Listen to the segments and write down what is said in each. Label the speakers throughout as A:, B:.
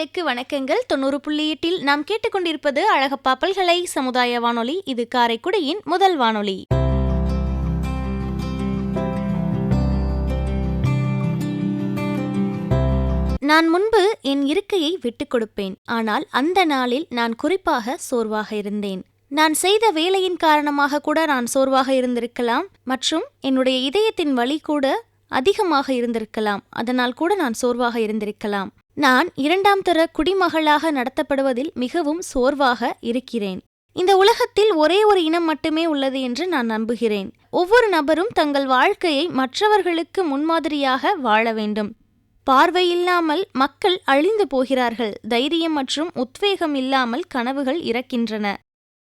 A: நேயர்களுக்கு வணக்கங்கள். 90.8 நாம் கேட்டுக்கொண்டிருப்பது அழகப்பா பல்கலை சமுதாய வானொலி. இது காரைக்குடியின் முதல் வானொலி. நான் முன்பு என் இருக்கையை விட்டுக் கொடுப்பேன். ஆனால் அந்த நாளில் நான் குறிப்பாக சோர்வாக இருந்தேன். நான் செய்த வேலையின் காரணமாக கூட நான் சோர்வாக இருந்திருக்கலாம், மற்றும் என்னுடைய இதயத்தின் வலி கூட அதிகமாக இருந்திருக்கலாம். அதனால் கூட நான் சோர்வாக இருந்திருக்கலாம். நான் 2ஆம் தர குடிமகளாக நடத்தப்படுவதில் மிகவும் சோர்வாக இருக்கிறேன். இந்த உலகத்தில் ஒரே ஒரு இனம் மட்டுமே உள்ளது என்று நான் நம்புகிறேன். ஒவ்வொரு நபரும் தங்கள் வாழ்க்கையை மற்றவர்களுக்கு முன்மாதிரியாக வாழ வேண்டும். பார்வையில்லாமல் மக்கள் அழிந்து போகிறார்கள். தைரியம் மற்றும் உத்வேகம் இல்லாமல் கனவுகள் இறக்கின்றன.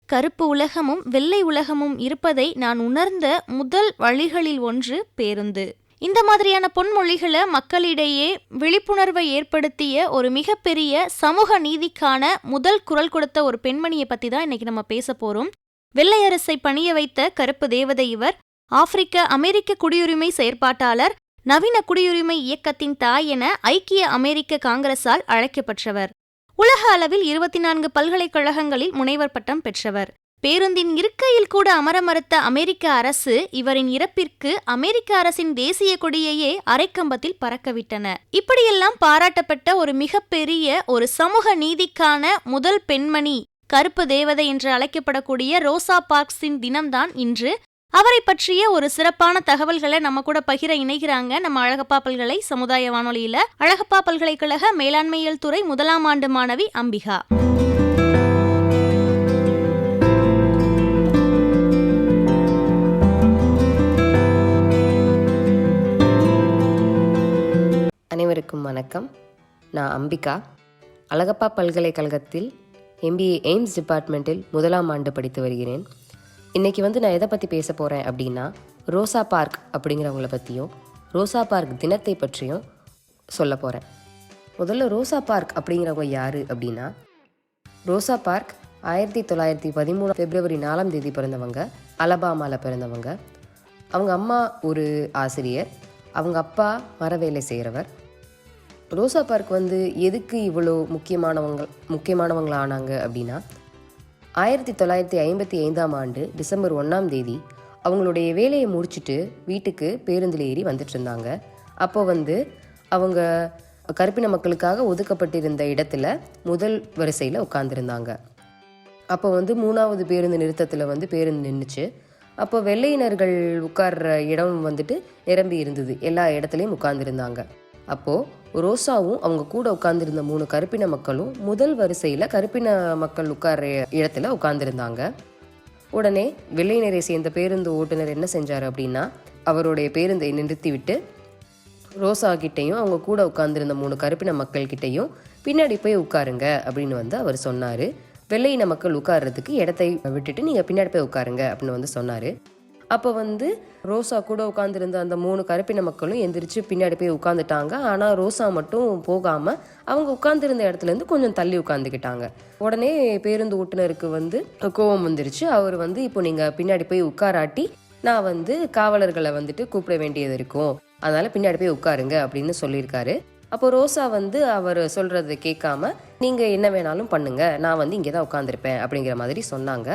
A: கருப்பு உலகமும் வெள்ளை உலகமும் இருப்பதை நான் உணர்ந்த முதல் வழிகளில் ஒன்று பேருந்து. இந்த மாதிரியான பொன்மொழிகளை மக்களிடையே விழிப்புணர்வை ஏற்படுத்திய ஒரு மிகப்பெரிய சமூக நீதிக்கான முதல் குரல் கொடுத்த ஒரு பெண்மணியை பற்றி தான் இன்னைக்கு நம்ம பேச போறோம். வெள்ளையரசை பணிய வைத்த கருப்பு தேவதை இவர். ஆப்பிரிக்க அமெரிக்க குடியுரிமை செயற்பாட்டாளர், நவீன குடியுரிமை இயக்கத்தின் தாய் என ஐக்கிய அமெரிக்க காங்கிரஸால் அழைக்கப்பட்டவர். உலக அளவில் 24 பல்கலைக்கழகங்களில் முனைவர் பட்டம் பெற்றவர். பேருந்தின் இருக்கையில் கூட அமர மறுத்த அமெரிக்க அரசு இவரின் இறப்பிற்கு அமெரிக்க அரசின் தேசிய கொடியையே அரைக்கம்பத்தில் பறக்கவிட்டன. இப்படியெல்லாம் பாராட்டப்பட்ட ஒரு மிகப்பெரிய ஒரு சமூக நீதிக்கான முதல் பெண்மணி, கருப்பு தேவதை என்று அழைக்கப்படக்கூடிய ரோசா பார்க்ஸின் தினம்தான் இன்று. அவரை பற்றிய ஒரு சிறப்பான தகவல்களை நம்ம கூட பகிர இணைகிறாங்க நம்ம அழகப்பா பல்கலை சமுதாய வானொலியில அழகப்பா பல்கலைக்கழக மேலாண்மையியல் துறை 1ஆம் ஆண்டு மாணவி அம்பிகா.
B: அனைவருக்கும் வணக்கம். நான் அம்பிகா. அழகப்பா பல்கலைக்கழகத்தில் MBA எய்ம்ஸ் டிபார்ட்மெண்ட்டில் 1ஆம் ஆண்டு படித்து வருகிறேன். இன்றைக்கி நான் எதை பற்றி பேச போகிறேன் அப்படின்னா, ரோசா பார்க் அப்படிங்கிறவங்கள பற்றியும் ரோசா பார்க் தினத்தை பற்றியும் சொல்ல போகிறேன். முதல்ல ரோசா பார்க் அப்படிங்கிறவங்க யார் அப்படின்னா, ரோசா பார்க் 1913 பிப்ரவரி 4ஆம் தேதி பிறந்தவங்க. அலபாமாவில் பிறந்தவங்க. அவங்க அம்மா ஒரு ஆசிரியர், அவங்க அப்பா மரவேலை செய்கிறவர். ரோசா பார்க் எதுக்கு இவ்வளோ முக்கியமானவங்களா ஆனாங்க அப்படின்னா, 1955ஆம் ஆண்டு டிசம்பர் 1ஆம் தேதி அவங்களுடைய வேலையை முடிச்சுட்டு வீட்டுக்கு பேருந்தில் ஏறி வந்துட்டு இருந்தாங்க. அப்போ அவங்க கருப்பின மக்களுக்காக ஒதுக்கப்பட்டிருந்த இடத்துல முதல் வரிசையில் உட்காந்துருந்தாங்க. அப்போ 3ஆவது பேருந்து நிறுத்தத்தில் பேருந்து நின்றுச்சு. அப்போ வெள்ளையினர்கள் உட்கார்ற இடம் நிரம்பி இருந்தது. எல்லா இடத்துலையும் உட்கார்ந்துருந்தாங்க. அப்போது ரோசாவும் அவங்க கூட உட்கார்ந்துருந்த 3 கருப்பின மக்களும் முதல் வரிசையில் கருப்பின மக்கள் உட்கார்ற இடத்துல உட்கார்ந்துருந்தாங்க. உடனே வெள்ளையினரை சேர்ந்த பேருந்து ஓட்டுநர் என்ன செஞ்சார் அப்படின்னா, அவருடைய பேருந்தை நிறுத்திவிட்டு ரோசா கிட்டையும் அவங்க கூட உட்கார்ந்துருந்த 3 கருப்பின மக்கள்கிட்டையும் பின்னாடி போய் உட்காருங்க அப்படின்னு அவர் சொன்னார். வெள்ளையின மக்கள் உட்கார்றதுக்கு இடத்தை விட்டுட்டு நீங்கள் பின்னாடி போய் உட்காருங்க அப்படின்னு சொன்னார். அப்போ ரோசா கூட உட்காந்துருந்த அந்த 3 கருப்பின மக்களும் எந்திரிச்சு பின்னாடி போய் உட்காந்துட்டாங்க. ஆனால் ரோசா மட்டும் போகாமல் அவங்க உட்காந்துருந்த இடத்துலேருந்து கொஞ்சம் தள்ளி உட்காந்துக்கிட்டாங்க. உடனே பேருந்து ஓட்டுநருக்கு கோபம் வந்துருச்சு. அவர் இப்போ நீங்கள் பின்னாடி போய் உட்காராட்டி நான் காவலர்களை கூப்பிட வேண்டியது இருக்கும், அதனால் பின்னாடி போய் உட்காருங்க அப்படின்னு சொல்லியிருக்காரு. அப்போ ரோசா அவர் சொல்கிறத கேட்காம நீங்கள் என்ன வேணாலும் பண்ணுங்க, நான் இங்கே தான் உட்காந்துருப்பேன் அப்படிங்கிற மாதிரி சொன்னாங்க.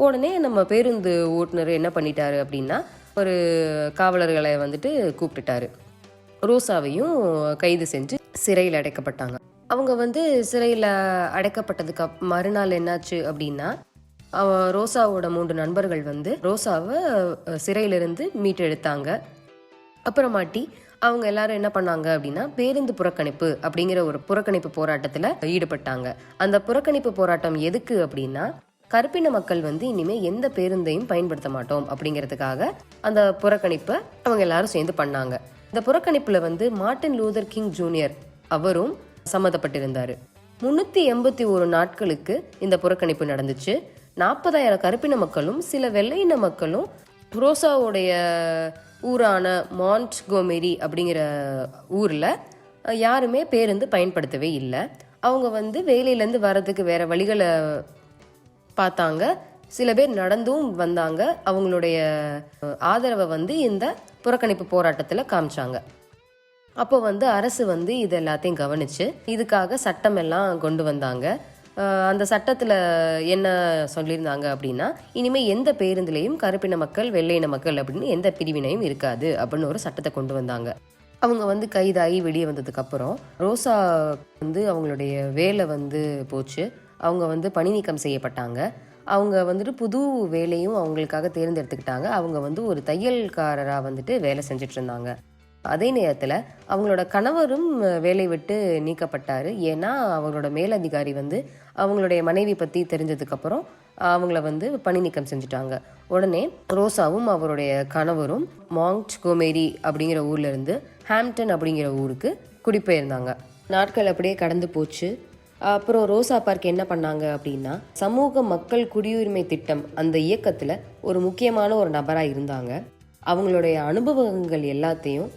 B: உடனே நம்ம பேருந்து ஓட்டுநர் என்ன பண்ணிட்டாரு அப்படின்னா, ஒரு காவலர்களை கூப்பிட்டுட்டாரு. ரோசாவையும் கைது செஞ்சு சிறையில் அடைக்கப்பட்டாங்க. அவங்க சிறையில் அடைக்கப்பட்டதுக்கு மறுநாள் என்னாச்சு அப்படின்னா, ரோசாவோட 3 நண்பர்கள் ரோசாவை சிறையிலிருந்து மீட்டெடுத்தாங்க. அப்புறமாட்டி அவங்க எல்லாரும் என்ன பண்ணாங்க அப்படின்னா, பேருந்து புறக்கணிப்பு அப்படிங்கிற ஒரு புறக்கணிப்பு போராட்டத்தில் ஈடுபட்டாங்க. அந்த புறக்கணிப்பு போராட்டம் எதுக்கு அப்படின்னா, கருப்பின மக்கள் இனிமே எந்த பேருந்தையும் பயன்படுத்த மாட்டோம் அப்படிங்கிறதுக்காக அந்த புறக்கணிப்பை அவங்க எல்லாரும் சேர்ந்து பண்ணாங்க. இந்த புறக்கணிப்புல மார்ட்டின் லூதர் கிங் ஜூனியர் அவரும் சம்மந்தப்பட்டிருந்தாரு. 381 நாட்களுக்கு இந்த புறக்கணிப்பு நடந்துச்சு. 40,000 கருப்பின மக்களும் சில வெள்ளையின மக்களும் ரோசாவுடைய ஊரான மாண்ட்கோமெரி அப்படிங்கிற ஊரில் யாருமே பேருந்து பயன்படுத்தவே இல்லை. அவங்க வேலையிலேருந்து வர்றதுக்கு வேற வழிகளை பார்த்தாங்க. சில பேர் நடந்தும் வந்தாங்க. அவங்களுடைய ஆதரவை இந்த புறக்கணிப்பு போராட்டத்தில் காமிச்சாங்க. அப்போ வந்து அரசு வந்து இது எல்லாத்தையும் கவனிச்சு இதுக்காக சட்டம் எல்லாம் கொண்டு வந்தாங்க. அந்த சட்டத்தில் என்ன சொல்லியிருந்தாங்க அப்படின்னா, இனிமேல் எந்த பேருந்துலேயும் கருப்பின மக்கள் வெள்ளையின மக்கள் அப்படின்னு எந்த பிரிவினையும் இருக்காது அப்படின்னு ஒரு சட்டத்தை கொண்டு வந்தாங்க. அவங்க வந்து கைதாகி வெளியே வந்ததுக்கப்புறம் ரோசா வந்து அவங்களுடைய வேலை வந்து போச்சு. அவங்க வந்து பணி நீக்கம் செய்யப்பட்டாங்க. அவங்க வந்துட்டு புது வேலையும் அவங்களுக்காக தேர்ந்தெடுத்துக்கிட்டாங்க. அவங்க வந்து ஒரு தையல்காரராக வந்துட்டு வேலை செஞ்சுட்டு இருந்தாங்க. அதே நேரத்தில் அவங்களோட கணவரும் வேலை விட்டு நீக்கப்பட்டார். ஏன்னா அவங்களோட மேலதிகாரி வந்து அவங்களுடைய மனைவி பற்றி தெரிஞ்சதுக்கப்புறம் அவங்கள வந்து பணி நீக்கம் செஞ்சுட்டாங்க. உடனே ரோசாவும் அவருடைய கணவரும் மாண்ட்கோமெரி அப்படிங்கிற ஊர்லேருந்து ஹாம்ப்டன் அப்படிங்கிற ஊருக்கு குடிபெயர்ந்தாங்க. நாட்கள் அப்படியே கடந்து போச்சு. அப்புறம் ரோசா பார்க் என்ன பண்ணாங்க அப்படின்னா, சமூக மக்கள் குடியுரிமை திட்டம் அந்த இயக்கத்தில் ஒரு முக்கியமான ஒரு நபராக இருந்தாங்க. அவங்களுடைய அனுபவங்கள் எல்லாத்தையும்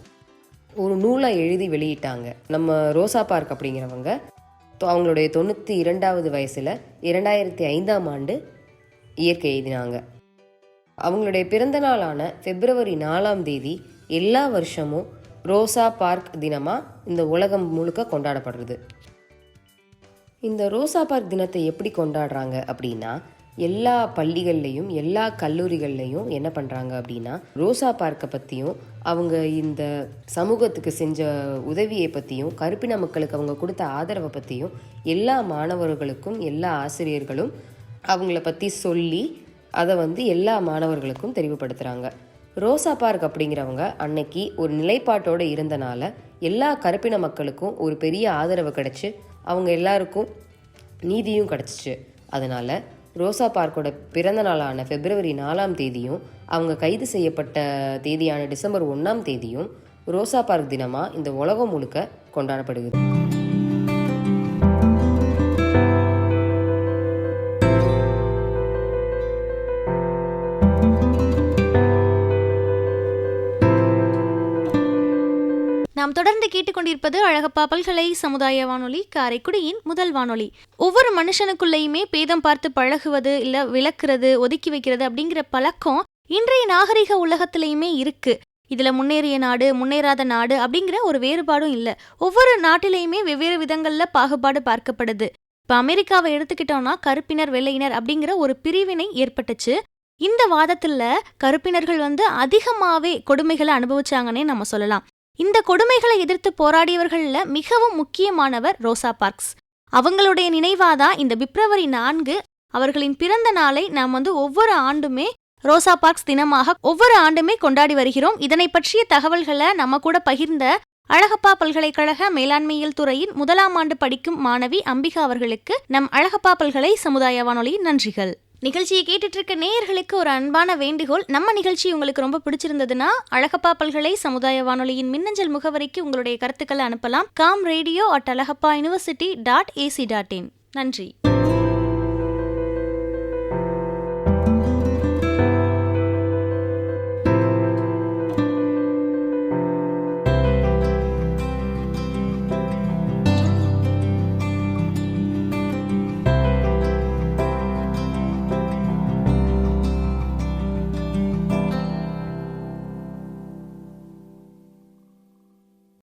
B: ஒரு நூலாக எழுதி வெளியிட்டாங்க. நம்ம ரோசா பார்க் அப்படிங்கிறவங்க அவங்களுடைய 92வது வயசில் 2005 இயற்கை எழுதினாங்க. அவங்களுடைய பிறந்த நாளான February 4 எல்லா வருஷமும் ரோசா பார்க் தினமாக இந்த உலகம் முழுக்க கொண்டாடப்படுறது. இந்த ரோசா பார்க் தினத்தை எப்படி கொண்டாடுறாங்க அப்படின்னா, எல்லா பள்ளிகள்லையும் எல்லா கல்லூரிகள்லையும் என்ன பண்ணுறாங்க அப்படின்னா, ரோசா பார்க்கை பற்றியும் அவங்க இந்த சமூகத்துக்கு செஞ்ச உதவியை பற்றியும் கருப்பின மக்களுக்கு அவங்க கொடுத்த ஆதரவை பற்றியும் எல்லா மாணவர்களுக்கும் எல்லா ஆசிரியர்களும் அவங்கள பற்றி சொல்லி அதை வந்து எல்லா மாணவர்களுக்கும் தெரிவுபடுத்துகிறாங்க. ரோசா பார்க் அப்படிங்கிறவங்க அன்னைக்கு ஒரு நிலைப்பாட்டோடு இருந்தனால எல்லா கருப்பின மக்களுக்கும் ஒரு பெரிய ஆதரவு கிடச்சி அவங்க எல்லாருக்கும் நீதியும் கிடச்சிச்சு. அதனால் ரோசா பார்க்கோட பிறந்த நாளான February 4 அவங்க கைது செய்யப்பட்ட தேதியான December 1 ரோசா பார்க் தினமாக இந்த உலகம் முழுக்க கொண்டாடப்படுகிறது.
A: நாம் தொடர்ந்து கேட்டுக்கொண்டிருப்பது அழகப்பா பல்கலை சமுதாய வானொலி, காரைக்குடியின் முதல் வானொலி. ஒவ்வொரு மனுஷனுக்குள்ளேயுமே பேதம் பார்த்து பழகுவது, இல்லை விளக்குறது, ஒதுக்கி வைக்கிறது அப்படிங்கிற பழக்கம் இன்றைய நாகரிக உலகத்திலையுமே இருக்கு. இதுல முன்னேறிய நாடு, முன்னேறாத நாடு அப்படிங்கிற ஒரு வேறுபாடும் இல்லை. ஒவ்வொரு நாட்டிலையுமே வெவ்வேறு விதங்கள்ல பாகுபாடு பார்க்கப்படுது. இப்போ அமெரிக்காவை எடுத்துக்கிட்டோம்னா கருப்பினர் வெள்ளையினர் அப்படிங்கிற ஒரு பிரிவினை ஏற்பட்டுச்சு. இந்த வாதத்துல கருப்பினர்கள் வந்து அதிகமாவே கொடுமைகளை அனுபவிச்சாங்கன்னே நம்ம சொல்லலாம். இந்த கொடுமைகளை எதிர்த்து போராடியவர்கள்ல மிகவும் முக்கியமானவர் ரோசா பார்க்ஸ். அவங்களுடைய நினைவாதான் இந்த February 4 அவர்களின் பிறந்த நாளை நாம் வந்து ஒவ்வொரு ஆண்டுமே ரோசா பார்க்ஸ் தினமாக ஒவ்வொரு ஆண்டுமே கொண்டாடி வருகிறோம். இதனை பற்றிய தகவல்களை நம்ம கூட பகிர்ந்த அழகப்பா பல்கலைக்கழக மேலாண்மையியல் துறையின் 1ஆம் ஆண்டு படிக்கும் மாணவி அம்பிகா அவர்களுக்கு நம் அழகப்பா பல்கலை சமுதாய வானொலியின் நன்றிகள். நிகழ்ச்சியை கேட்டுட்டு இருக்க நேயர்களுக்கு ஒரு அன்பான வேண்டுகோள். நம்ம நிகழ்ச்சி உங்களுக்கு ரொம்ப பிடிச்சிருந்ததுன்னா அழகப்பா பல்கலை சமுதாய வானொலியின் மின்னஞ்சல் முகவரிக்கு உங்களுடைய கருத்துக்களை அனுப்பலாம். comradio@alagappauniversity.ac.in. நன்றி.